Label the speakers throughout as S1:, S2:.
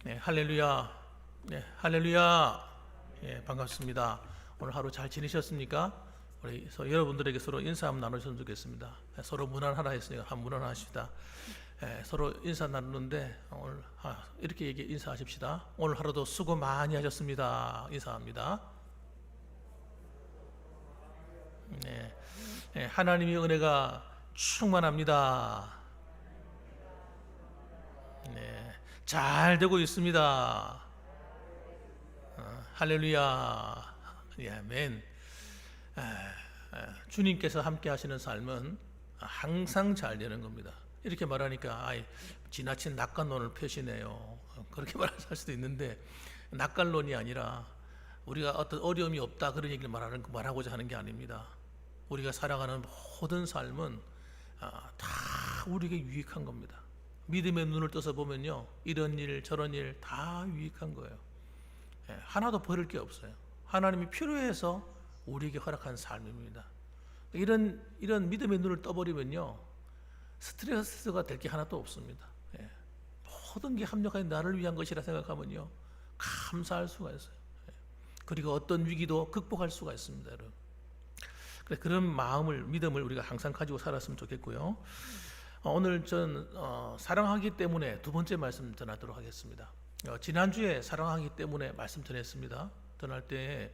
S1: 네, 할렐루야. 네, 할렐루야. 예, 반갑습니다. 오늘 하루 잘 지내셨습니까? 우리 여러분들에게 서로 인사 한번 나누셨으면 좋겠습니다. 서로 문안하라 했으니까 한 문안하십시다. 서로 인사 나누는데 오늘 이렇게 인사하십시다. 오늘 하루도 수고 많이 하셨습니다. 인사합니다. 네, 하나님의 은혜가 충만합니다. 네, 잘 되고 있습니다. 할렐루야. 예, 아멘. 주님께서 함께 하시는 삶은 항상 잘 되는 겁니다. 이렇게 말하니까 지나친 낙관론을 펴시네요. 그렇게 말할 수도 있는데, 낙관론이 아니라 우리가 어떤 어려움이 없다 그런 얘기를 말하고자 하는 게 아닙니다. 우리가 살아가는 모든 삶은 다 우리에게 유익한 겁니다. 믿음의 눈을 떠서 보면요, 이런 일 저런 일 다 유익한 거예요. 하나도 버릴 게 없어요. 하나님이 필요해서 우리에게 허락한 삶입니다. 이런 믿음의 눈을 떠버리면요, 스트레스가 될 게 하나도 없습니다. 모든 게 합력하여 나를 위한 것이라 생각하면요, 감사할 수가 있어요. 그리고 어떤 위기도 극복할 수가 있습니다, 여러분. 그런 믿음을 우리가 항상 가지고 살았으면 좋겠고요. 오늘 전 사랑하기 때문에 두 번째 말씀 전하도록 하겠습니다. 지난주에 사랑하기 때문에 말씀 전했습니다. 전할 때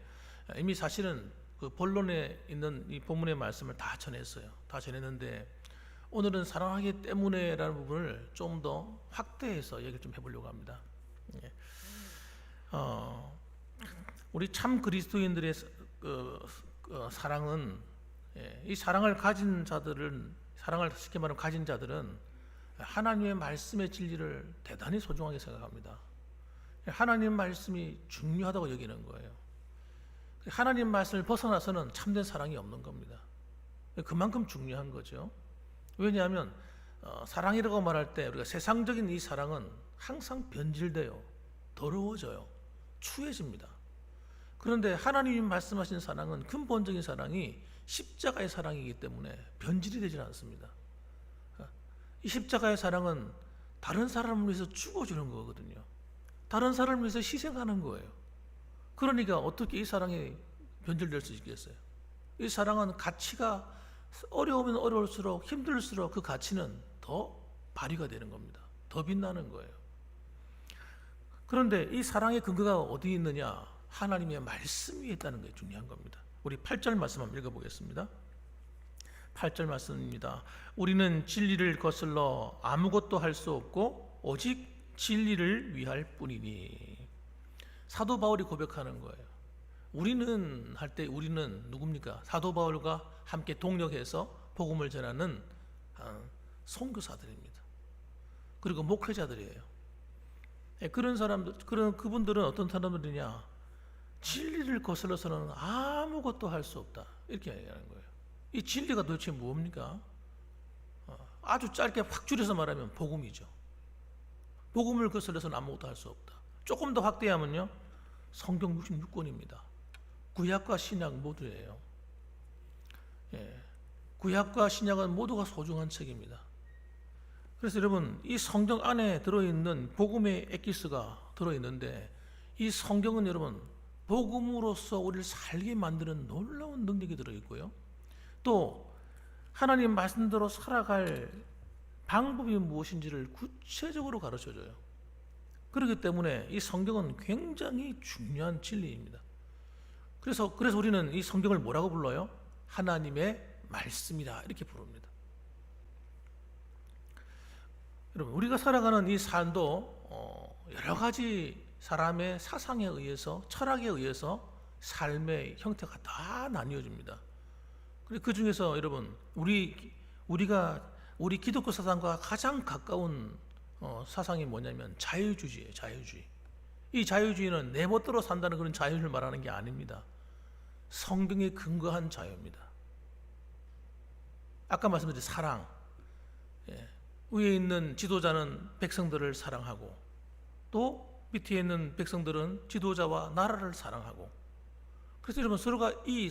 S1: 이미 사실은 그 본론에 있는 이 본문의 말씀을 다 전했어요. 다 전했는데 오늘은 사랑하기 때문에라는 부분을 좀 더 확대해서 얘기를 좀 해보려고 합니다. 우리 참 그리스도인들의 사랑은, 이 사랑을 가진 자들은, 사랑을 쉽게 말하면 가진 자들은 하나님의 말씀의 진리를 대단히 소중하게 생각합니다. 하나님 말씀이 중요하다고 여기는 거예요. 하나님 말씀을 벗어나서는 참된 사랑이 없는 겁니다. 그만큼 중요한 거죠. 왜냐하면 사랑이라고 말할 때 우리가 세상적인 이 사랑은 항상 변질돼요. 더러워져요. 추해집니다. 그런데 하나님이 말씀하신 사랑은, 근본적인 사랑이 십자가의 사랑이기 때문에 변질이 되지 않습니다. 이 십자가의 사랑은 다른 사람을 위해서 죽어주는 거거든요. 다른 사람을 위해서 희생하는 거예요. 그러니까 어떻게 이 사랑이 변질될 수 있겠어요? 이 사랑은 가치가 어려우면 어려울수록, 힘들수록 그 가치는 더 발휘가 되는 겁니다. 더 빛나는 거예요. 그런데 이 사랑의 근거가 어디 있느냐? 하나님의 말씀 위에 있다는 게 중요한 겁니다. 우리 8절 말씀 한번 읽어보겠습니다. 8절 말씀입니다. 우리는 진리를 거슬러 아무것도 할 수 없고 오직 진리를 위할 뿐이니. 사도 바울이 고백하는 거예요. 우리는 할 때 우리는 누굽니까? 사도 바울과 함께 동력해서 복음을 전하는 선교사들입니다. 그리고 목회자들이에요. 그런 사람들, 그분들은 어떤 사람들이냐? 진리를 거슬러서는 아무것도 할 수 없다, 이렇게 얘기하는 거예요. 이 진리가 도대체 뭡니까? 아주 짧게 확 줄여서 말하면 복음이죠. 복음을 거슬러서는 아무것도 할 수 없다. 조금 더 확대하면요, 성경 66권입니다. 구약과 신약 모두예요. 구약과 신약은 모두가 소중한 책입니다. 그래서 여러분, 이 성경 안에 들어있는 복음의 엑기스가 들어있는데, 이 성경은 여러분 복음으로서 우리를 살게 만드는 놀라운 능력이 들어있고요, 또 하나님 말씀대로 살아갈 방법이 무엇인지를 구체적으로 가르쳐줘요. 그렇기 때문에 이 성경은 굉장히 중요한 진리입니다. 그래서 우리는 이 성경을 뭐라고 불러요? 하나님의 말씀이다, 이렇게 부릅니다. 여러분, 우리가 살아가는 이 삶도 여러 가지 사람의 사상에 의해서, 철학에 의해서 삶의 형태가 다 나뉘어집니다. 그 중에서 여러분, 우리 기독교 사상과 가장 가까운 사상이 뭐냐면 자유주의예요. 자유주의. 이 자유주의는 내 멋대로 산다는 그런 자유를 말하는 게 아닙니다. 성경에 근거한 자유입니다. 아까 말씀드린 사랑. 위에 있는 지도자는 백성들을 사랑하고, 또 밑에 있는 백성들은 지도자와 나라를 사랑하고. 그래서 여러분, 서로가 이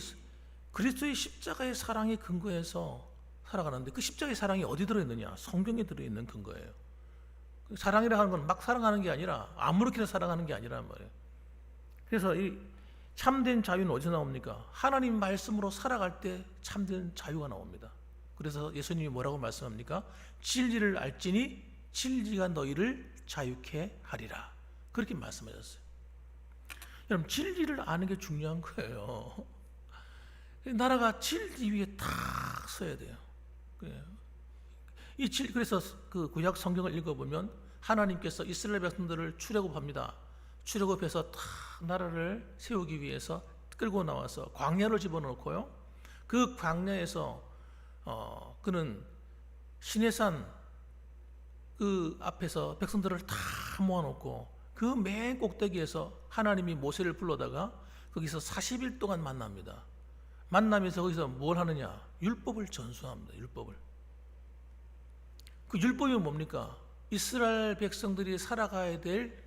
S1: 그리스도의 십자가의 사랑에 근거해서 살아가는데, 그 십자가의 사랑이 어디 들어있느냐? 성경에 들어있는 근거예요. 사랑이라 하는 건 막 사랑하는 게 아니라 아무렇게나 사랑하는 게 아니란 말이에요. 그래서 이 참된 자유는 어디서 나옵니까? 하나님 말씀으로 살아갈 때 참된 자유가 나옵니다. 그래서 예수님이 뭐라고 말씀합니까? 진리를 알지니 진리가 너희를 자유케 하리라. 그렇게 말씀하셨어요. 여러분, 진리를 아는 게 중요한 거예요. 나라가 진리 위에 탁 서야 돼요. 그래서 그 구약 성경을 읽어보면 하나님께서 이스라엘 백성들을 출애굽합니다. 출애굽해서 탁 나라를 세우기 위해서 끌고 나와서 광야를 집어넣고요. 그 광야에서 그는 시내산 그 앞에서 백성들을 다 모아놓고 그 맨 꼭대기에서 하나님이 모세를 불러다가 거기서 40일 동안 만납니다. 만나면서 거기서 뭘 하느냐? 율법을 전수합니다. 율법을. 그 율법이 뭡니까? 이스라엘 백성들이 살아가야 될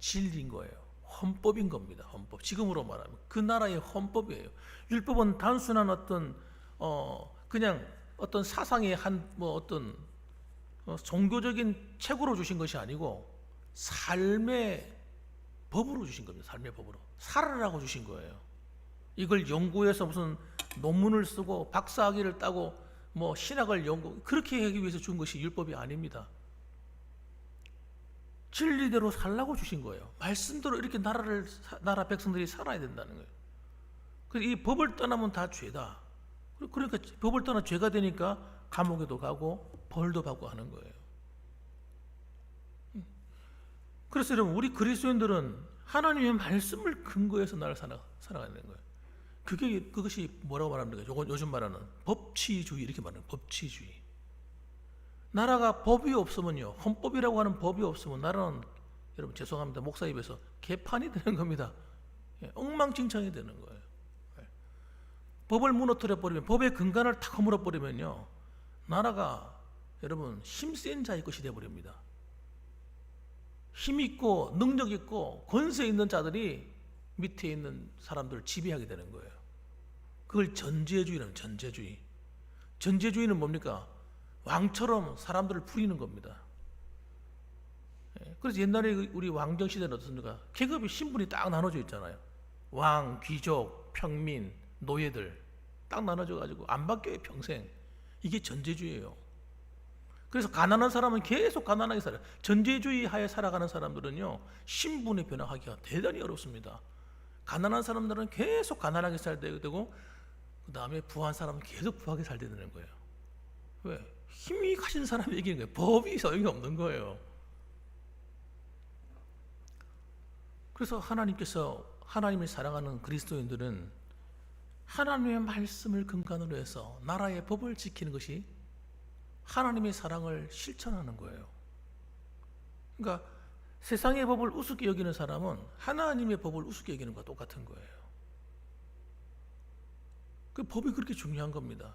S1: 진리인 거예요. 헌법인 겁니다. 헌법. 지금으로 말하면 그 나라의 헌법이에요. 율법은 단순한 어떤 그냥 어떤 사상의 어떤 종교적인 책으로 주신 것이 아니고 삶의 법으로 주신 겁니다. 삶의 법으로 살아라고 주신 거예요. 이걸 연구해서 무슨 논문을 쓰고 박사학위를 따고 뭐 신학을 그렇게 하기 위해서 준 것이 율법이 아닙니다. 진리대로 살라고 주신 거예요. 말씀대로 이렇게 나라 백성들이 살아야 된다는 거예요. 그래서 이 법을 떠나면 다 죄다. 그러니까 법을 떠나 죄가 되니까 감옥에도 가고 벌도 받고 하는 거예요. 그래서 여러분, 우리 그리스도인들은 하나님의 말씀을 근거해서 나를 살아가는 거예요. 그것이 뭐라고 말합니까? 요즘 말하는 법치주의, 이렇게 말하는 법치주의. 나라가 법이 없으면요, 헌법이라고 하는 법이 없으면 나라는, 여러분 죄송합니다, 목사 입에서 개판이 되는 겁니다. 엉망진창이 되는 거예요. 법을 무너뜨려 버리면, 법의 근간을 탁 허물어 버리면요, 나라가 여러분 힘센 자의 것이 되어 버립니다. 힘 있고 능력 있고 권세 있는 자들이 밑에 있는 사람들을 지배하게 되는 거예요. 그걸 전제주의라는, 전제주의. 전제주의는 뭡니까? 왕처럼 사람들을 부리는 겁니다. 그래서 옛날에 우리 왕정 시대는 어떻습니까? 계급이, 신분이 딱 나눠져 있잖아요. 왕, 귀족, 평민, 노예들 딱 나눠져 가지고 안 바뀌어요, 평생. 이게 전제주의예요. 그래서 가난한 사람은 계속 가난하게 살아요. 전제주의 하에 살아가는 사람들은요, 신분의 변화하기가 대단히 어렵습니다. 가난한 사람들은 계속 가난하게 살아야 되고, 그 다음에 부한 사람은 계속 부하게 살아야 되는 거예요. 왜? 힘이 가진 사람이 이기는 거예요. 법이 소용이 없는 거예요. 그래서 하나님을 사랑하는 그리스도인들은 하나님의 말씀을 근간으로 해서 나라의 법을 지키는 것이 하나님의 사랑을 실천하는 거예요. 그러니까 세상의 법을 우습게 여기는 사람은 하나님의 법을 우습게 여기는 것과 똑같은 거예요. 그 법이 그렇게 중요한 겁니다.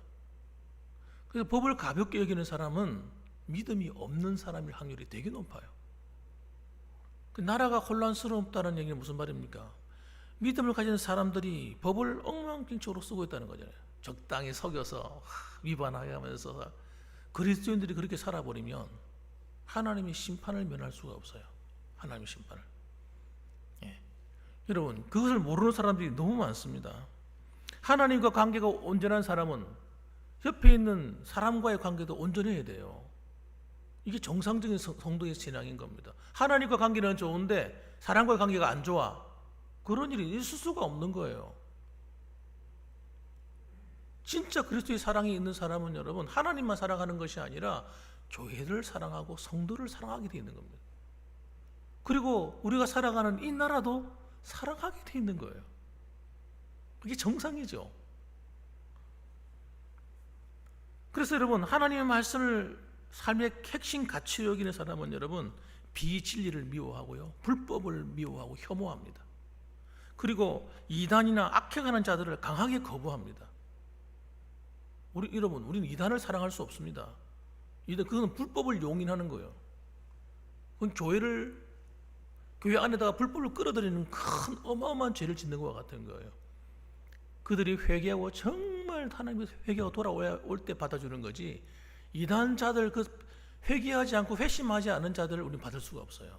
S1: 그래서 법을 가볍게 여기는 사람은 믿음이 없는 사람일 확률이 되게 높아요. 그 나라가 혼란스럽다는 얘기는 무슨 말입니까? 믿음을 가진 사람들이 법을 엉망진창으로 쓰고 있다는 거잖아요. 적당히 속여서 위반하게 하면서. 그리스도인들이 그렇게 살아버리면 하나님의 심판을 면할 수가 없어요. 하나님의 심판을. 여러분, 그것을 모르는 사람들이 너무 많습니다. 하나님과 관계가 온전한 사람은 옆에 있는 사람과의 관계도 온전해야 돼요. 이게 정상적인 성도의 신앙인 겁니다. 하나님과 관계는 좋은데 사람과의 관계가 안 좋아. 그런 일이 있을 수가 없는 거예요. 진짜 그리스도의 사랑이 있는 사람은 여러분, 하나님만 사랑하는 것이 아니라 교회를 사랑하고 성도를 사랑하게 되어 있는 겁니다. 그리고 우리가 살아가는 이 나라도 사랑하게 되어 있는 거예요. 그게 정상이죠. 그래서 여러분, 하나님의 말씀을 삶의 핵심 가치로 여기는 사람은 여러분, 비진리를 미워하고요, 불법을 미워하고 혐오합니다. 그리고 이단이나 악해가는 자들을 강하게 거부합니다. 여러분, 우리는 이단을 사랑할 수 없습니다. 그건 불법을 용인하는 거예요. 그건 교회 안에다가 불법을 끌어들이는 큰 어마어마한 죄를 짓는 것과 같은 거예요. 그들이 회개하고 정말 하나님께서 회개하고 돌아올 때 받아주는 거지, 이단자들 그 회개하지 않고 회심하지 않은 자들을 우리는 받을 수가 없어요.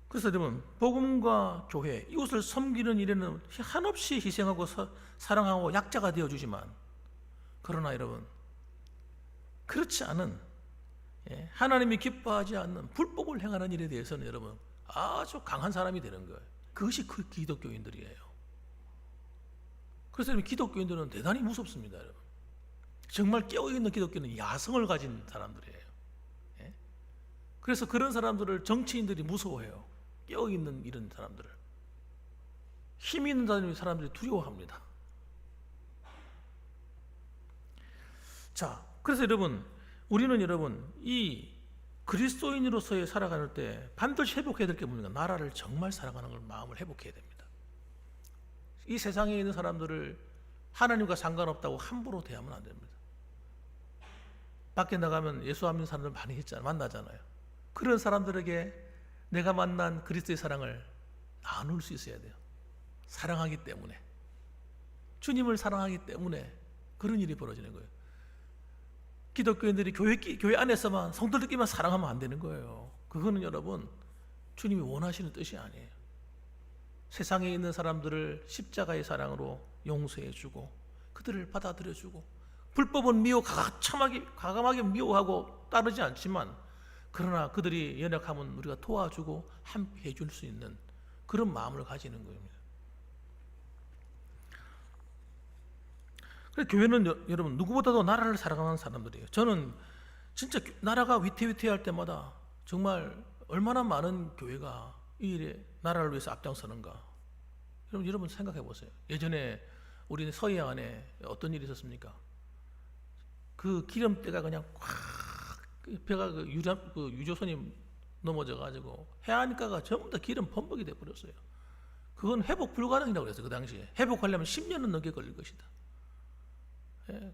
S1: 그래서 여러분, 복음과 교회, 이웃을 섬기는 일에는 한없이 희생하고 사랑하고 약자가 되어주지만, 그러나 여러분, 그렇지 않은, 하나님이 기뻐하지 않는 불법을 행하는 일에 대해서는 여러분 아주 강한 사람이 되는 거예요. 그것이 그 기독교인들이에요. 그래서 여러분, 기독교인들은 대단히 무섭습니다. 여러분, 정말 깨어있는 기독교는 야성을 가진 사람들이에요. 그래서 그런 사람들을 정치인들이 무서워해요. 깨어있는 이런 사람들을, 힘 있는 사람들이 두려워합니다. 자, 그래서 여러분, 우리는 여러분 이 그리스도인으로서의 살아가는 때 반드시 회복해야 될 게 뭡니까? 나라를 정말 사랑하는 걸 마음을 회복해야 됩니다. 이 세상에 있는 사람들을 하나님과 상관없다고 함부로 대하면 안 됩니다. 밖에 나가면 예수 안 믿는 사람들 많이 만나잖아요. 그런 사람들에게 내가 만난 그리스도의 사랑을 나눌 수 있어야 돼요. 사랑하기 때문에, 주님을 사랑하기 때문에 그런 일이 벌어지는 거예요. 기독교인들이 교회 안에서만 성도들끼리만 사랑하면 안 되는 거예요. 그거는 여러분 주님이 원하시는 뜻이 아니에요. 세상에 있는 사람들을 십자가의 사랑으로 용서해주고 그들을 받아들여주고, 불법은 과감하게 미워하고 따르지 않지만, 그러나 그들이 연약하면 우리가 도와주고 함께 해줄 수 있는 그런 마음을 가지는 겁니다. 그래서 교회는 여러분 누구보다도 나라를 사랑하는 사람들이에요. 저는 진짜 나라가 위태위태할 때마다 정말 얼마나 많은 교회가 이 일에 나라를 위해서 앞장서는가. 여러분 생각해 보세요. 예전에 우리 서해안에 어떤 일이 있었습니까? 그 기름때가 그냥 꽉, 배가 유조선이 넘어져 가지고 해안가가 전부 다 기름 범벅이 돼 버렸어요. 그건 회복 불가능이라고 그랬어요. 그 당시에 회복하려면 10년은 넘게 걸릴 것이다.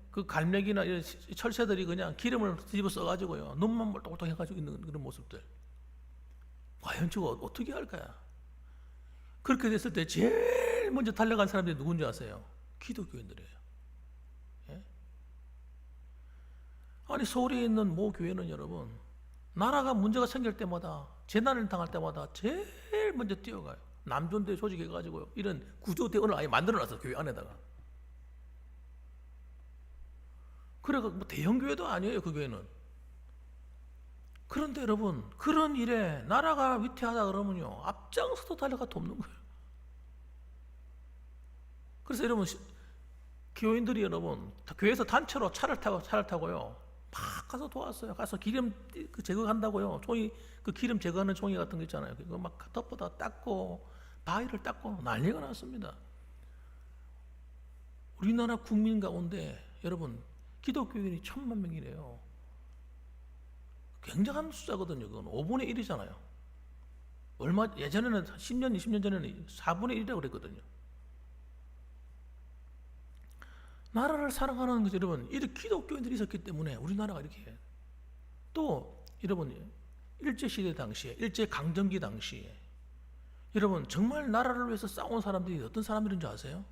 S1: 그 갈매기나 이런 철새들이 그냥 기름을 뒤집어 써가지고요, 눈만 멀떡멀떡 해가지고 있는 그런 모습들. 과연 저거 어떻게 할까요? 그렇게 됐을 때 제일 먼저 달려간 사람들이 누군지 아세요? 기독교인들이에요. 아니, 서울에 있는 모 교회는 여러분, 나라가 문제가 생길 때마다, 재난을 당할 때마다 제일 먼저 뛰어가요. 남존대 조직해가지고요, 이런 구조대원을 아예 만들어놨어요, 교회 안에다가. 그래가 뭐 대형 교회도 아니에요, 그 교회는. 그런데 여러분, 그런 일에 나라가 위태하다 그러면요, 앞장서서 달려가 돕는 거예요. 그래서 여러분, 교인들이 여러분 교회에서 단체로 차를 타고요, 막 가서 도왔어요. 가서 기름 제거한다고요. 그 기름 제거하는 종이 같은 거 있잖아요. 그거 막 덮어다 닦고 바위를 닦고 난리가 났습니다. 우리나라 국민 가운데 여러분 기독교인이 1,000만 명이래요. 굉장한 숫자거든요. 그건 5분의 1이잖아요. 예전에는 10년, 20년 전에는 4분의 1이라고 그랬거든요. 나라를 사랑하는 거죠, 여러분. 이렇게 기독교인들이 있었기 때문에 우리나라가 이렇게 해요. 또 여러분, 일제시대 당시에, 일제강점기 당시에 여러분 정말 나라를 위해서 싸운 사람들이 어떤 사람들인 줄 아세요?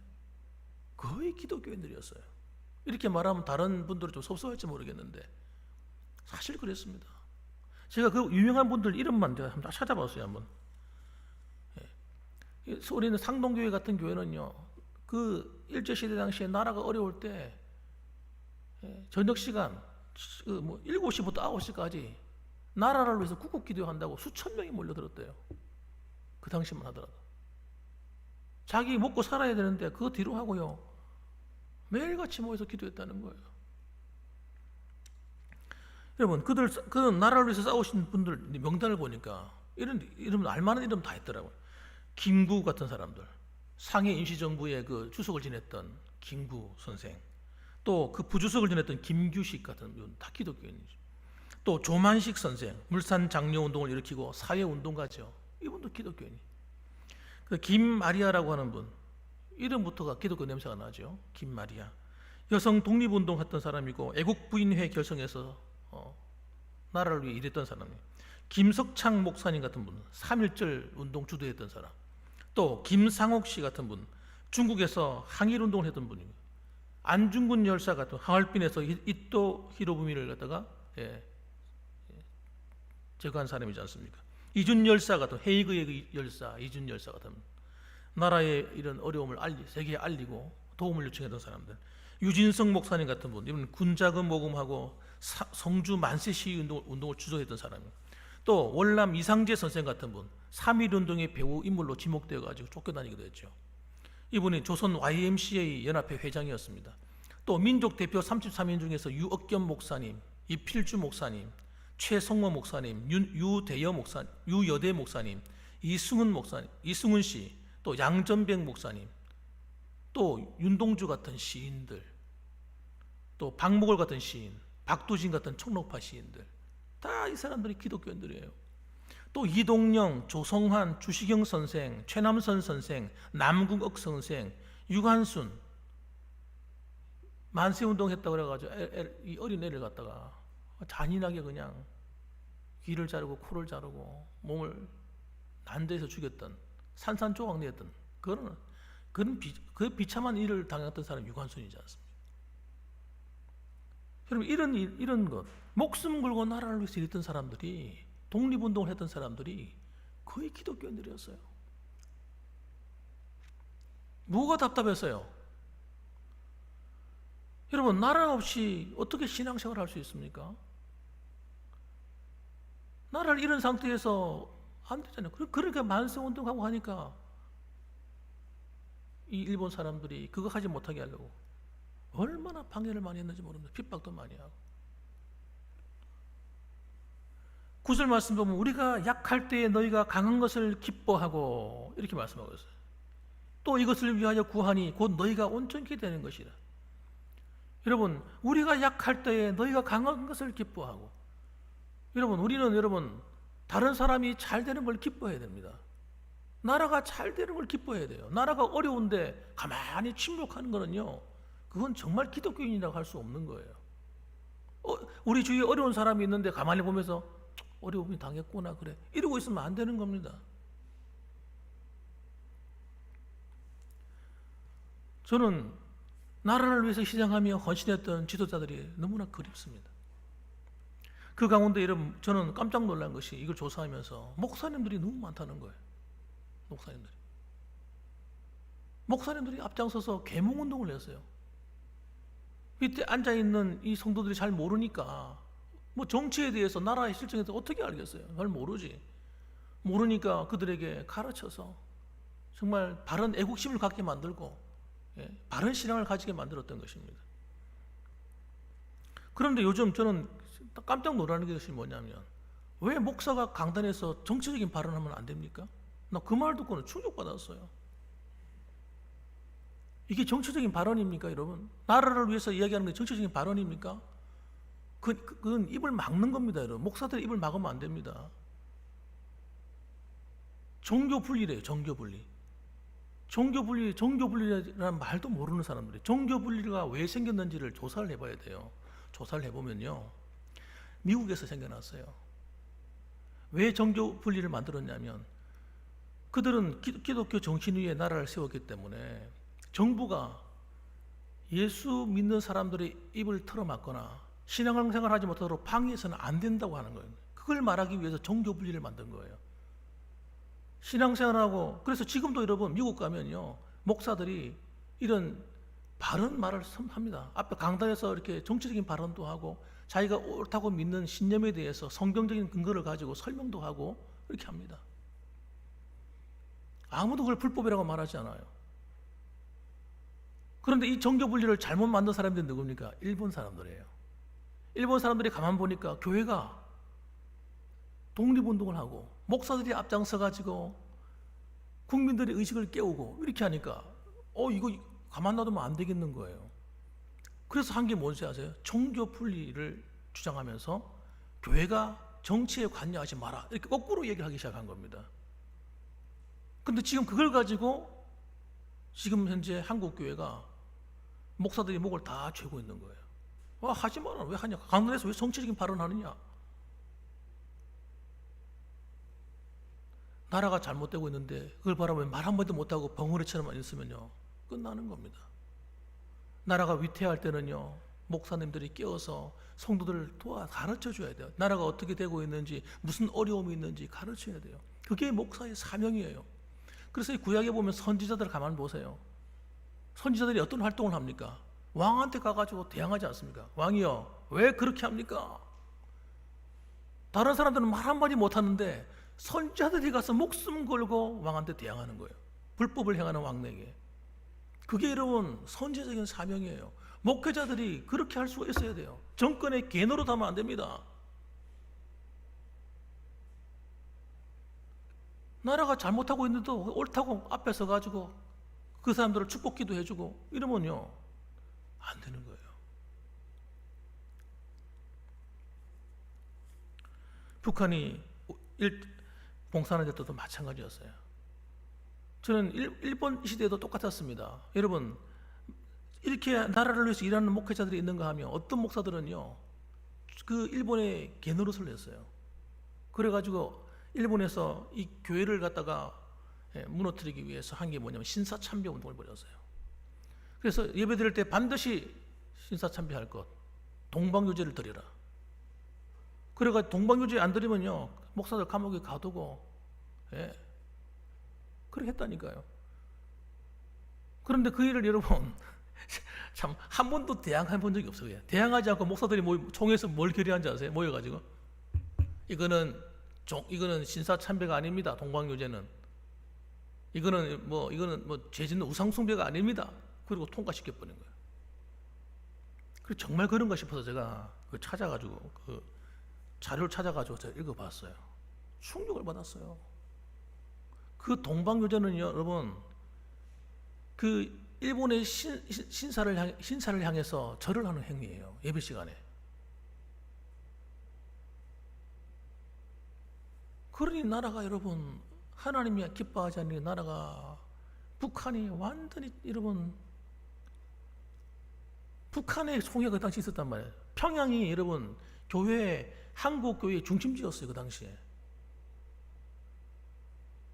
S1: 거의 기독교인들이었어요. 이렇게 말하면 다른 분들은 좀 섭섭할지 모르겠는데 사실 그랬습니다. 제가 그 유명한 분들 이름만 제가 한번 찾아봤어요. 한번. 서울에 있는 상동교회 같은 교회는요, 그 일제시대 당시에 나라가 어려울 때 저녁 시간 7시부터 9시까지 나라를 위해서 국국기도 한다고 수천 명이 몰려들었대요. 그 당시만 하더라도. 자기 먹고 살아야 되는데 그거 뒤로 하고요, 매일같이 모여서 기도했다는 거예요. 여러분, 그 나라를 위해서 싸우신 분들 명단을 보니까 이름 알만한 이름 다 있더라고요. 김구 같은 사람들, 상해 임시정부의 그 주석을 지냈던 김구 선생, 또 그 부주석을 지냈던 김규식 같은 분 다 기독교인이죠. 또 조만식 선생, 물산 장려 운동을 일으키고 사회 운동가죠. 이분도 기독교인이. 그 김마리아라고 하는 분, 이름부터가 기독교 냄새가 나죠. 김마리아. 여성 독립운동 했던 사람이고 애국부인회 결성해서 나라를 위해 일했던 사람이에요. 김석창 목사님 같은 분, 3.1절 운동 주도했던 사람. 또 김상옥 씨 같은 분, 중국에서 항일운동을 했던 분이에요. 안중근 열사 같은 하얼빈에서 이토 히로부미를 갖다가 예, 제거한 사람이지 않습니까? 이준 열사 같은 헤이그의 열사, 이준 열사 같은 나라의 이런 어려움을 세계에 알리고 도움을 요청했던 사람들, 유진성 목사님 같은 분, 이분 군자금 모금하고 성주 만세 시위 운동을 주도했던 사람이에요. 또 월남 이상재 선생 같은 분, 3.1운동의 배후 인물로 지목되어 가지고 쫓겨다니기도 했죠. 이분이 조선 YMCA 연합회 회장이었습니다. 또 민족 대표 33인 중에서 유억겸 목사님, 이필주 목사님, 최성모 목사님, 유여대 목사님, 이승훈 씨, 또 양전백 목사님, 또 윤동주 같은 시인들, 또 박목월 같은 시인, 박두진 같은 총록파 시인들, 다 이 사람들이 기독교인들이에요. 또 이동영, 조성환, 주시경 선생, 최남선 선생, 남궁옥 선생, 유관순, 만세운동 했다고 그래가지고 이 어린 애를 갖다가 잔인하게 그냥 귀를 자르고 코를 자르고 몸을 난도에서 죽였던, 산산조각 내었던 그 비참한 일을 당했던 사람이 유관순이지 않습니까? 여러분, 이런 것, 목숨 걸고 나라를 위해서 일했던 사람들이, 독립운동을 했던 사람들이 거의 기독교인들이었어요. 뭐가 답답했어요? 여러분, 나라 없이 어떻게 신앙생활을 할 수 있습니까? 나라를 잃은 상태에서 안 되잖아요. 그러니까 만세운동하고 하니까 이 일본 사람들이 그거 하지 못하게 하려고 얼마나 방해를 많이 했는지 모릅니다. 핍박도 많이 하고. 9절 말씀 보면 우리가 약할 때에 너희가 강한 것을 기뻐하고 이렇게 말씀하고 있어요. 또 이것을 위하여 구하니 곧 너희가 온전케 되는 것이라. 여러분, 우리가 약할 때에 너희가 강한 것을 기뻐하고, 우리는 다른 사람이 잘 되는 걸 기뻐해야 됩니다. 나라가 잘 되는 걸 기뻐해야 돼요. 나라가 어려운데 가만히 침묵하는 거는요, 그건 정말 기독교인이라고 할 수 없는 거예요. 우리 주위에 어려운 사람이 있는데 가만히 보면서 어려움이 당했구나, 그래, 이러고 있으면 안 되는 겁니다. 저는 나라를 위해서 희생하며 헌신했던 지도자들이 너무나 그립습니다. 그 가운데 여러분, 저는 깜짝 놀란 것이 이걸 조사하면서 목사님들이 너무 많다는 거예요. 목사님들이 앞장서서 계몽운동을 했어요. 밑에 앉아있는 이 성도들이 잘 모르니까, 뭐 정치에 대해서, 나라의 실정에 대해서 어떻게 알겠어요? 잘 모르지. 모르니까 그들에게 가르쳐서 정말 바른 애국심을 갖게 만들고, 바른 신앙을 가지게 만들었던 것입니다. 그런데 요즘 저는 깜짝 놀라는 것이 뭐냐면, 왜 목사가 강단에서 정치적인 발언하면 안 됩니까? 나 그 말 듣고는 충격받았어요. 이게 정치적인 발언입니까, 여러분? 나라를 위해서 이야기하는 게 정치적인 발언입니까? 그건 입을 막는 겁니다, 여러분. 목사들이 입을 막으면 안 됩니다. 종교분리래요, 종교분리. 종교분리라는 말도 모르는 사람들이 종교분리가 왜 생겼는지를 조사를 해봐야 돼요. 조사를 해보면요, 미국에서 생겨났어요. 왜 종교분리를 만들었냐면, 그들은 기독교 정신 위에 나라를 세웠기 때문에 정부가 예수 믿는 사람들의 입을 틀어막거나 신앙생활 하지 못하도록 방해해서는 안 된다고 하는 거예요. 그걸 말하기 위해서 종교분리를 만든 거예요. 신앙생활하고, 그래서 지금도 여러분 미국 가면요, 목사들이 이런 바른 말을 합니다. 앞에 강단에서 이렇게 정치적인 발언도 하고, 자기가 옳다고 믿는 신념에 대해서 성경적인 근거를 가지고 설명도 하고 이렇게 합니다. 아무도 그걸 불법이라고 말하지 않아요. 그런데 이 종교분리를 잘못 만든 사람들이 누굽니까? 일본 사람들이에요. 일본 사람들이 가만 보니까 교회가 독립운동을 하고 목사들이 앞장서 가지고 국민들의 의식을 깨우고 이렇게 하니까 이거 가만 놔두면 안 되겠는 거예요. 그래서 한 게 뭔지 아세요? 종교분리를 주장하면서 교회가 정치에 관여하지 마라, 이렇게 거꾸로 얘기를 하기 시작한 겁니다. 근데 지금 그걸 가지고 지금 현재 한국 교회가 목사들이 목을 다 죄고 있는 거예요. 하지 마라, 왜 하냐? 강단에서 왜 정치적인 발언하느냐? 나라가 잘못되고 있는데 그걸 바라보면 말 한마디도 못하고 벙어리처럼 있으면요, 끝나는 겁니다. 나라가 위태할 때는요, 목사님들이 깨어서 성도들을 가르쳐 줘야 돼요. 나라가 어떻게 되고 있는지, 무슨 어려움이 있는지 가르쳐야 돼요. 그게 목사의 사명이에요. 그래서 이 구약에 보면 선지자들 가만 보세요. 선지자들이 어떤 활동을 합니까? 왕한테 가가지고 대항하지 않습니까? 왕이여, 왜 그렇게 합니까? 다른 사람들은 말 한마디 못하는데 선지자들이 가서 목숨 걸고 왕한테 대항하는 거예요. 불법을 행하는 왕에게. 그게 여러분 선지자적인 사명이에요. 목회자들이 그렇게 할 수가 있어야 돼요. 정권의 개노릇하면 안 됩니다. 나라가 잘못하고 있는데도 옳다고 앞에 서가지고 그 사람들을 축복기도 해주고 이러면요 안 되는 거예요. 북한이 봉산할 때도 마찬가지였어요. 저는 일본 시대에도 똑같았습니다. 여러분 이렇게 나라를 위해서 일하는 목회자들이 있는가 하면 어떤 목사들은요 그 일본에 개노릇을 했어요. 그래가지고 일본에서 이 교회를 갖다가 무너뜨리기 위해서 한 게 뭐냐면 신사참배 운동을 벌였어요. 그래서 예배 드릴 때 반드시 신사참배할 것, 동방요제를 드리라. 그래가 동방요제 안 드리면요 목사들 감옥에 가두고 그렇게 했다니까요. 그런데 그 일을 여러분 참 한 번도 대항해 본 적이 없어요. 대항하지 않고 목사들이 총회에서 뭘 결의한지 아세요? 모여가지고 이거는 신사참배가 아닙니다. 동방요제는 이거는 뭐 죄짓는 우상숭배가 아닙니다. 그리고 통과시켜 버린 거예요. 그리고 정말 그런가 싶어서 제가 찾아가지고 그 자료를 찾아가지고 제가 읽어봤어요. 충격을 받았어요. 그 동방요제는 여러분 그 일본의 신사를 향해서 절을 하는 행위예요. 예배 시간에. 그러니 나라가 여러분 하나님이 기뻐하지 않는 나라가 북한이 완전히 여러분 북한의 총회가 그 당시 있었단 말이에요. 평양이 여러분 한국 교회의 중심지였어요. 그 당시에.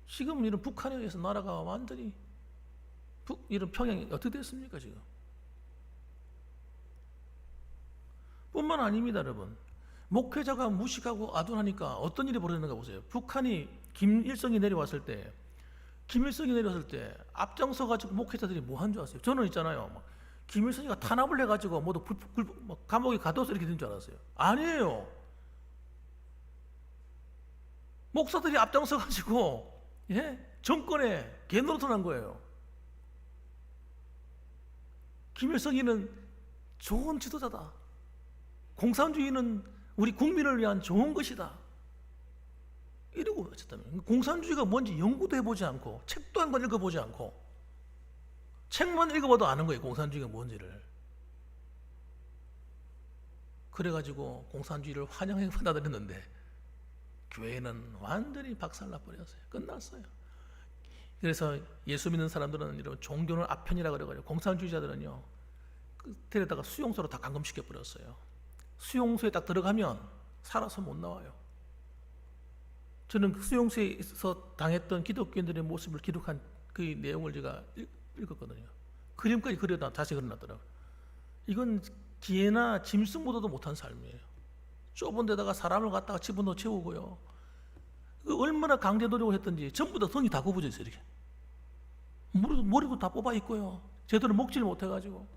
S1: 지금 이런 북한에 의해서 나라가 완전히 이런 평양이 어떻게 됐습니까 지금? 뿐만 아닙니다 여러분. 목회자가 무식하고 아둔하니까 어떤 일이 벌어졌는가 보세요. 북한이 김일성이 내려왔을 때 앞장서 가지고 목회자들이 뭐 한 줄 아세요? 저는 있잖아요. 김일성이가 탄압을 해가지고 모두 감옥에 가둬서 이렇게 된 줄 알았어요. 아니에요. 목사들이 앞장서 가지고 정권에 개노릇을 한 거예요. 김일성이는 좋은 지도자다. 공산주의는 우리 국민을 위한 좋은 것이다. 이러고 어쨌다면 공산주의가 뭔지 연구도 해보지 않고 책도 한 권 읽어보지 않고 책만 읽어봐도 아는 거예요. 공산주의가 뭔지를. 그래가지고 공산주의를 환영해 받아들였는데 교회는 완전히 박살나버렸어요. 끝났어요. 그래서 예수 믿는 사람들은 이런 종교는 아편이라 그래가지고 공산주의자들은요 데려다가 수용소로 다 감금시켜 버렸어요. 수용소에 딱 들어가면 살아서 못 나와요. 저는 그 수용소에서 당했던 기독교인들의 모습을 기록한 그 내용을 제가 읽었거든요. 그림까지 다시 그려놨더라고요. 이건 기회나 짐승보다도 못한 삶이에요. 좁은 데다가 사람을 갖다가 집어넣어 채우고요. 얼마나 강제 노력을 했던지 전부 다 성이 다 굽어져 있어요. 이렇게 머리도 다 뽑아 있고요. 제대로 먹지를 못해가지고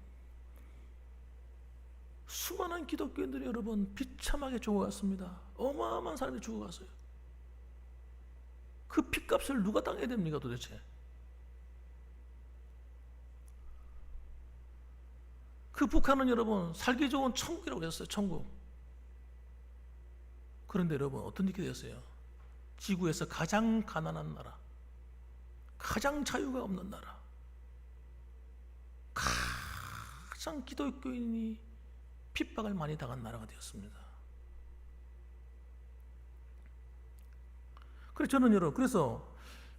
S1: 수많은 기독교인들이 여러분 비참하게 죽어갔습니다. 어마어마한 사람이 죽어갔어요. 그 핏값을 누가 당해야 됩니까 도대체? 그 북한은 여러분 살기 좋은 천국이라고 그랬어요. 천국. 그런데 여러분 어떤 일이 되었어요? 지구에서 가장 가난한 나라, 가장 자유가 없는 나라, 가장 기독교인이 핍박을 많이 당한 나라가 되었습니다. 그래서 저는 여러분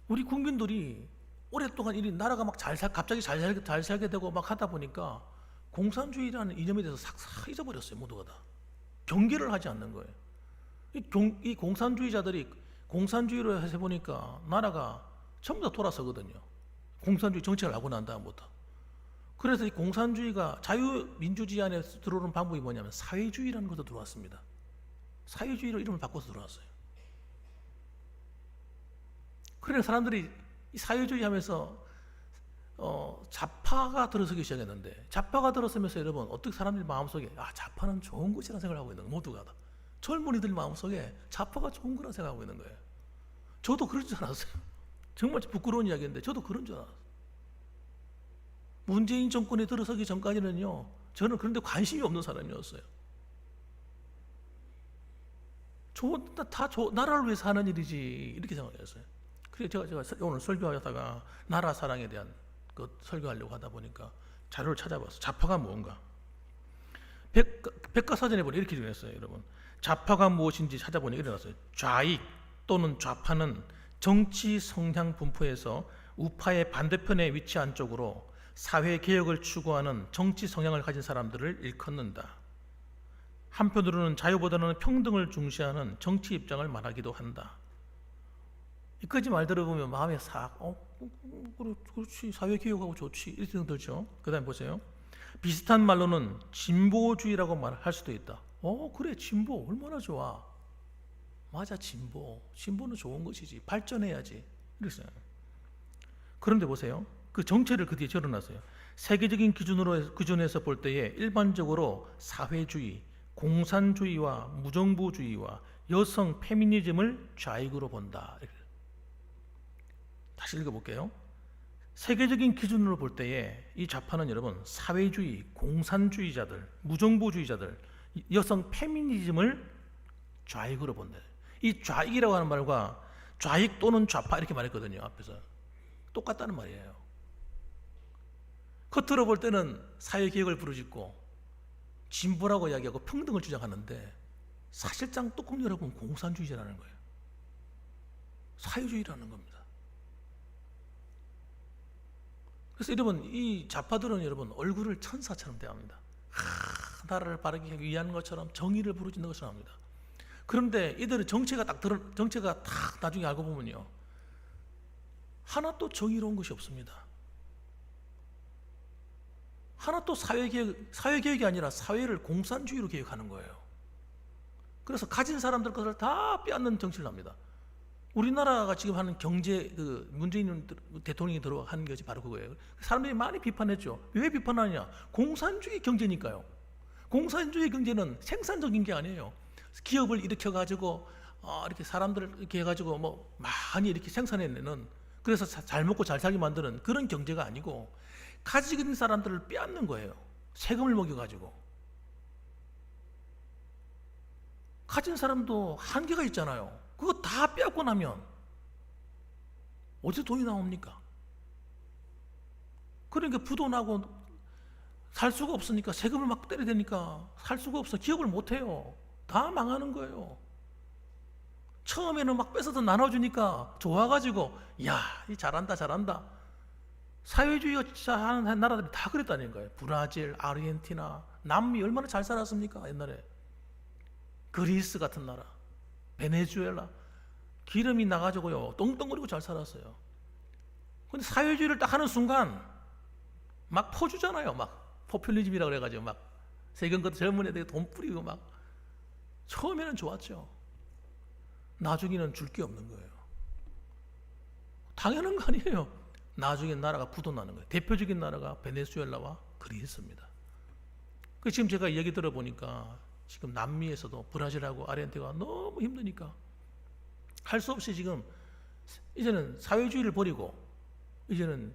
S1: 우리 국민들이 오랫동안 이 나라가 막 갑자기 잘 살게 되고 막 하다 보니까 공산주의라는 이념에 대해서 싹 잊어버렸어요. 모두가 다 경계를 하지 않는 거예요. 이 공산주의자들이 공산주의로 해서 보니까 나라가 전부 다 돌아서거든요. 공산주의 정책을 하고 난 다음부터 그래서 이 공산주의가 자유민주주의 안에 들어오는 방법이 뭐냐면 사회주의라는 것도 들어왔습니다. 사회주의로 이름을 바꿔서 들어왔어요. 그래서 사람들이 이 사회주의 하면서 좌파가 들어서기 시작했는데, 좌파가 들어서면서 여러분 어떻게 사람들이 마음속에 좌파는 좋은 것이라 생각하고 있는 거예요. 모두가 다. 젊은이들 마음속에 좌파가 좋은 거라 생각하고 있는 거예요. 저도 그런 줄 알았어요. 정말 부끄러운 이야기인데 저도 그런 줄 알았어요. 문재인 정권이 들어서기 전까지는요, 저는 그런데 관심이 없는 사람이었어요. 나라를 위해서 하는 일이지 이렇게 생각했어요. 그래서 제가 오늘 설교하다가 나라 사랑에 대한 설교하려고 하다 보니까 자료를 찾아봤어요. 좌파가 뭔가. 백과사전에 보니 이렇게 정했어요. 여러분, 좌파가 무엇인지 찾아보니 이렇게 나왔어요. 좌익 또는 좌파는 정치 성향 분포에서 우파의 반대편에 위치한 쪽으로 사회 개혁을 추구하는 정치 성향을 가진 사람들을 일컫는다. 한편으로는 자유보다는 평등을 중시하는 정치 입장을 말하기도 한다. 이까지 말 들어보면 마음에 싹 그렇지, 사회 개혁하고 좋지 이렇게 생각들죠. 그 다음에 보세요. 비슷한 말로는 진보주의라고 말할 수도 있다. 그래, 진보 얼마나 좋아. 맞아, 진보는 좋은 것이지, 발전해야지 이랬어요. 그런데 보세요, 그 정체를 그 뒤에 적어놨어요. 세계적인 기준에서 볼 때에 일반적으로 사회주의, 공산주의와 무정부주의와 여성 페미니즘을 좌익으로 본다. 다시 읽어볼게요. 세계적인 기준으로 볼 때에 이 좌파는 여러분 사회주의, 공산주의자들, 무정부주의자들, 여성 페미니즘을 좌익으로 본다. 이 좌익이라고 하는 말과 좌익 또는 좌파 이렇게 말했거든요. 앞에서 똑같다는 말이에요. 겉으로 볼 때는 사회개혁을 부르짖고 진보라고 이야기하고 평등을 주장하는데 사실상 뚜껑 열어보면 공산주의자라는 거예요. 사회주의라는 겁니다. 그래서 여러분, 이 좌파들은 여러분 얼굴을 천사처럼 대합니다. 나라를 바르게 하기 위한 것처럼 정의를 부르짖는 것처럼 합니다. 그런데 이들의 정체가 딱 나중에 알고 보면요, 하나도 정의로운 것이 없습니다. 하나도 사회개혁이 아니라 사회를 공산주의로 개혁하는 거예요. 그래서 가진 사람들 것을 다 빼앗는 정치를 합니다. 우리나라가 지금 하는 경제, 문재인 대통령이 들어한 것이 바로 그거예요. 사람들이 많이 비판했죠. 왜 비판하냐? 공산주의 경제니까요. 공산주의 경제는 생산적인 게 아니에요. 기업을 일으켜가지고 이렇게 사람들을 이렇게 해가지고 많이 이렇게 생산해내는, 그래서 잘 먹고 잘 살게 만드는 그런 경제가 아니고 가지고 있는 사람들을 빼앗는 거예요. 세금을 먹여가지고. 가진 사람도 한계가 있잖아요. 그거 다 빼앗고 나면 어디서 돈이 나옵니까? 그러니까 부도 나고 살 수가 없으니까 세금을 막 때려대니까 살 수가 없어. 기업을 못 해요. 다 망하는 거예요. 처음에는 막 뺏어서 나눠주니까 좋아가지고 이 잘한다. 사회주의가 진짜 하는 나라들이 다 그랬다는 거예요. 브라질, 아르헨티나, 남미 얼마나 잘 살았습니까? 옛날에. 그리스 같은 나라, 베네수엘라, 기름이 나가지고요 똥똥거리고 잘 살았어요. 근데 사회주의를 딱 하는 순간 막 퍼주잖아요. 막 포퓰리즘이라고 그래가지고 막 세금 걷어 젊은 애들이 돈 뿌리고 막. 처음에는 좋았죠. 나중에는 줄 게 없는 거예요. 당연한 거 아니에요. 나중에 나라가 부도나는 거예요. 대표적인 나라가 베네수엘라와 그리스입니다. 지금 제가 얘기 들어보니까 지금 남미에서도 브라질하고 아르헨티나가 너무 힘드니까 할 수 없이 지금 이제는 사회주의를 버리고 이제는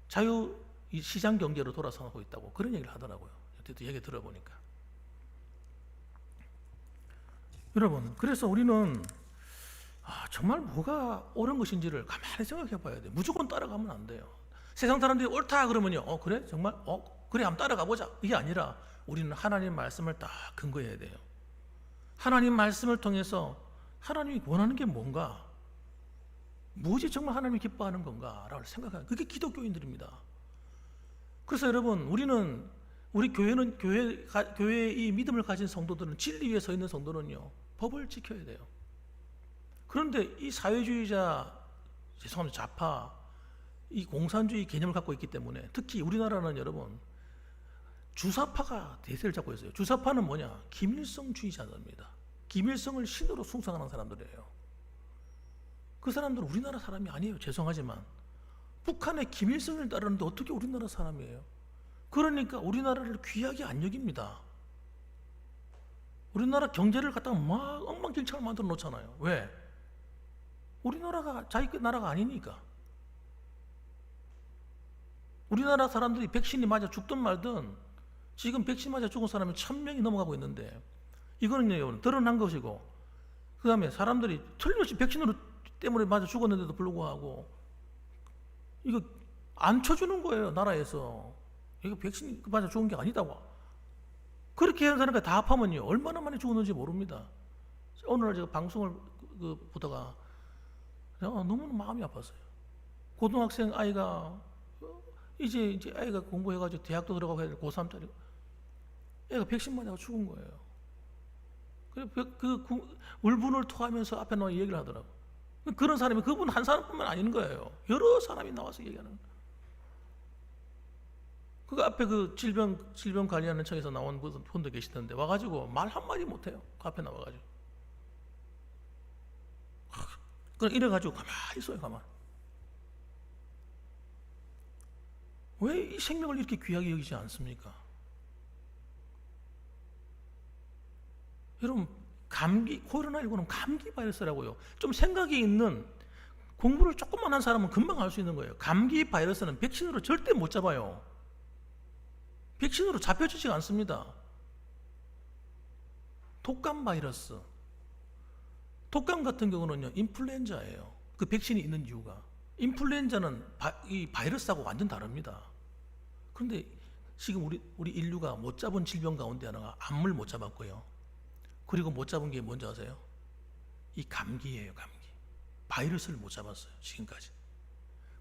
S1: 자유 시장 경제로 돌아서고 있다고 그런 얘기를 하더라고요. 얘기 들어보니까. 여러분, 그래서 우리는 정말 뭐가 옳은 것인지를 가만히 생각해 봐야 돼요. 무조건 따라가면 안 돼요. 세상 사람들이 옳다 그러면요, 그래? 정말? 그래, 한번 따라가 보자. 이게 아니라 우리는 하나님 말씀을 딱 근거해야 돼요. 하나님 말씀을 통해서 하나님이 원하는 게 뭔가, 무엇이 정말 하나님이 기뻐하는 건가라고 생각하는, 그게 기독교인들입니다. 그래서 여러분, 우리 교회의 이 믿음을 가진 성도들은, 진리 위에 서 있는 성도는요, 법을 지켜야 돼요. 그런데 이 사회주의자, 죄송합니다, 좌파, 이 공산주의 개념을 갖고 있기 때문에 특히 우리나라는 여러분 주사파가 대세를 잡고 있어요. 주사파는 뭐냐? 김일성주의자들입니다. 김일성을 신으로 숭상하는 사람들이에요. 그 사람들은 우리나라 사람이 아니에요. 죄송하지만 북한의 김일성을 따르는데 어떻게 우리나라 사람이에요? 그러니까 우리나라를 귀하게 안 여깁니다. 우리나라 경제를 갖다가 막 엉망진창을 만들어 놓잖아요. 왜? 우리나라가 자기 나라가 아니니까. 우리나라 사람들이 백신이 맞아 죽든 말든 지금 백신 맞아 죽은 사람이 1000명이 넘어가고 있는데 이거는요 드러난 것이고, 그 다음에 사람들이 틀림없이 백신으로 때문에 맞아 죽었는데도 불구하고 이거 안 쳐주는 거예요. 나라에서 이거 백신 맞아 죽은 게 아니다고. 그렇게 하는 사람까지 다 합하면요 얼마나 많이 죽었는지 모릅니다. 오늘 제가 방송을 보다가 너무 마음이 아팠어요. 고등학생 아이가 이제 아이가 공부해가지고 대학도 들어가고 해야 될 고3짜리 애가 백신 맞아서 죽은 거예요. 그 울분을 토하면서 앞에 나와 얘기를 하더라고. 그런 사람이 그분 한 사람뿐만 아닌 거예요. 여러 사람이 나와서 얘기하는 거예요. 그 앞에 그 질병 관리하는 청에서 나온 분도 계시던데 와가지고 말 한마디 못해요. 그 앞에 나와가지고. 그럼 이래가지고 가만히 있어요. 가만. 왜 이 생명을 이렇게 귀하게 여기지 않습니까? 여러분 코로나19는 감기 바이러스라고요. 좀 생각이 있는 공부를 조금만 한 사람은 금방 알 수 있는 거예요. 감기 바이러스는 백신으로 절대 못 잡아요. 백신으로 잡혀지지가 않습니다. 독감 바이러스, 독감 같은 경우는요 인플루엔자예요. 그 백신이 있는 이유가 인플루엔자는 이 바이러스하고 완전 다릅니다. 그런데 지금 우리 인류가 못 잡은 질병 가운데 하나가 암을 못 잡았고요. 그리고 못 잡은 게 뭔지 아세요? 이 감기예요. 감기. 바이러스를 못 잡았어요. 지금까지.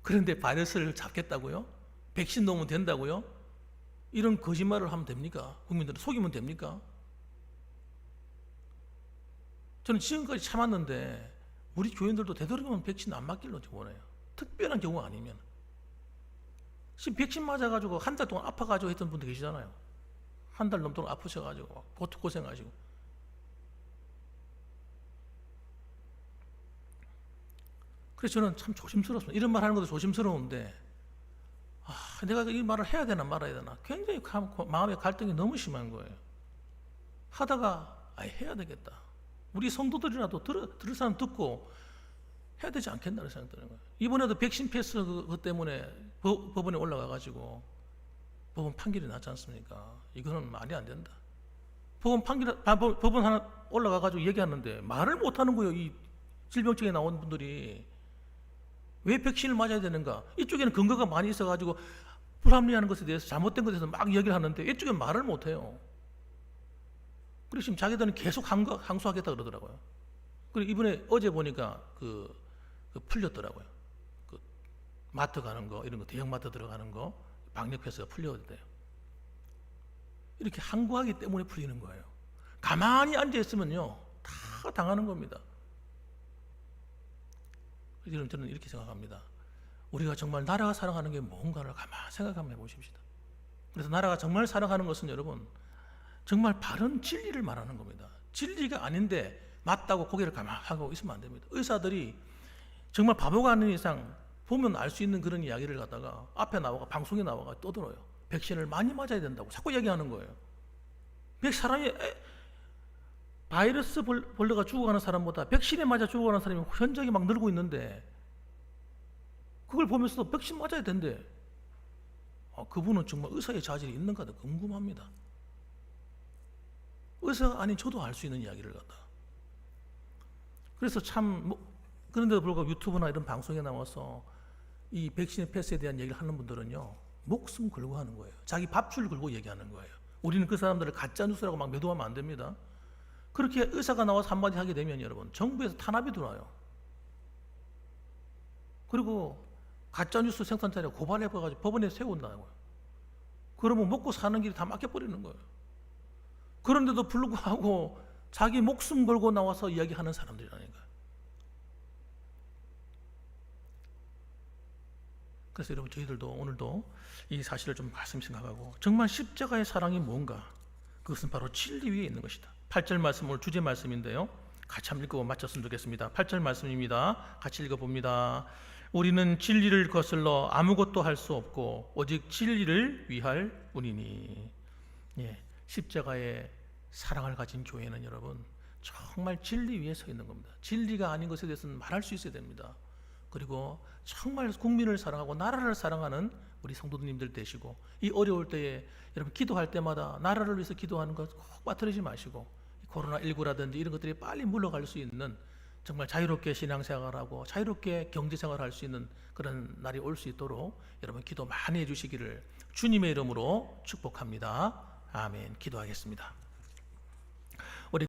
S1: 그런데 바이러스를 잡겠다고요? 백신 넣으면 된다고요? 이런 거짓말을 하면 됩니까? 국민들을 속이면 됩니까? 저는 지금까지 참았는데 우리 교인들도 되도록이면 백신 안 맞기를 원해요. 특별한 경우 아니면. 지금 백신 맞아가지고 한 달 동안 아파가지고 했던 분들 계시잖아요. 한 달 넘도록 아프셔가지고 고생하시고. 그래서 저는 참 조심스럽습니다. 이런 말 하는 것도 조심스러운데 내가 이 말을 해야 되나 말아야 되나 굉장히 마음의 갈등이 너무 심한 거예요. 하다가 해야 되겠다. 우리 성도들이라도 들을 사람 듣고 해야 되지 않겠나는 생각이 드는 거예요. 이번에도 백신 패스 그것 때문에 법원에 올라가가지고 법원 판결이 났지 않습니까? 이거는 말이 안 된다. 법원 하나 올라가가지고 얘기하는데 말을 못하는 거예요. 이 질병증에 나온 분들이 왜 백신을 맞아야 되는가? 이쪽에는 근거가 많이 있어가지고 불합리한 것에 대해서 잘못된 것에 대해서 막 얘기를 하는데 이쪽엔 말을 못해요. 그리고 지금 자기들은 계속 항소하겠다 그러더라고요. 그리고 이번에 어제 보니까 그 풀렸더라고요. 그 마트 가는 거 이런 거 대형마트 들어가는 거 방역 패스가 풀려야 돼요. 이렇게 항고하기 때문에 풀리는 거예요. 가만히 앉아 있으면요 다 당하는 겁니다. 저는 이렇게 생각합니다. 우리가 정말 나라가 살아가는 게 뭔가를 가만히 생각 한번 해보십시다. 그래서 나라가 정말 살아가는 것은 여러분 정말 바른 진리를 말하는 겁니다. 진리가 아닌데 맞다고 고개를 가만히 하고 있으면 안 됩니다. 의사들이 정말 바보가 아닌 이상 보면 알 수 있는 그런 이야기를 갖다가 앞에 나와가 방송에 나와가 떠들어요. 백신을 많이 맞아야 된다고 자꾸 얘기하는 거예요. 사람이 바이러스 벌레가 죽어가는 사람보다 백신에 맞아 죽어가는 사람이 현저하게 막 늘고 있는데 그걸 보면서도 백신 맞아야 된대. 그분은 정말 의사의 자질이 있는가 더 궁금합니다. 의사가 아닌 저도 알 수 있는 이야기를 갖다. 그래서 참 그런데도 불구하고 유튜브나 이런 방송에 나와서 이 백신의 패스에 대한 얘기를 하는 분들은요 목숨 걸고 하는 거예요. 자기 밥줄 걸고 얘기하는 거예요. 우리는 그 사람들을 가짜 뉴스라고 막 매도하면 안 됩니다. 그렇게 의사가 나와서 한마디 하게 되면 여러분 정부에서 탄압이 들어와요. 그리고 가짜뉴스 생산자를 고발해봐가지고 법원에 세운다고요. 그러면 먹고 사는 길이 다 막혀버리는 거예요. 그런데도 불구하고 자기 목숨 걸고 나와서 이야기하는 사람들이라니까요. 그래서 여러분 저희들도 오늘도 이 사실을 좀 가슴 생각하고 정말 십자가의 사랑이 뭔가 그것은 바로 진리 위에 있는 것이다. 8절 말씀 오늘 주제 말씀인데요. 같이 한번 읽고 마쳤으면 좋겠습니다. 8절 말씀입니다. 같이 읽어봅니다. 우리는 진리를 거슬러 아무것도 할 수 없고 오직 진리를 위할 뿐이니. 예, 십자가의 사랑을 가진 교회는 여러분 정말 진리 위에 서 있는 겁니다. 진리가 아닌 것에 대해서는 말할 수 있어야 됩니다. 그리고 정말 국민을 사랑하고 나라를 사랑하는 우리 성도님들 되시고 이 어려울 때에 여러분 기도할 때마다 나라를 위해서 기도하는 것 꼭 빠뜨리지 마시고 코로나19라든지 이런 것들이 빨리 물러갈 수 있는 정말 자유롭게 신앙생활하고 자유롭게 경제생활할 수 있는 그런 날이 올 수 있도록 여러분 기도 많이 해주시기를 주님의 이름으로 축복합니다. 아멘. 기도하겠습니다.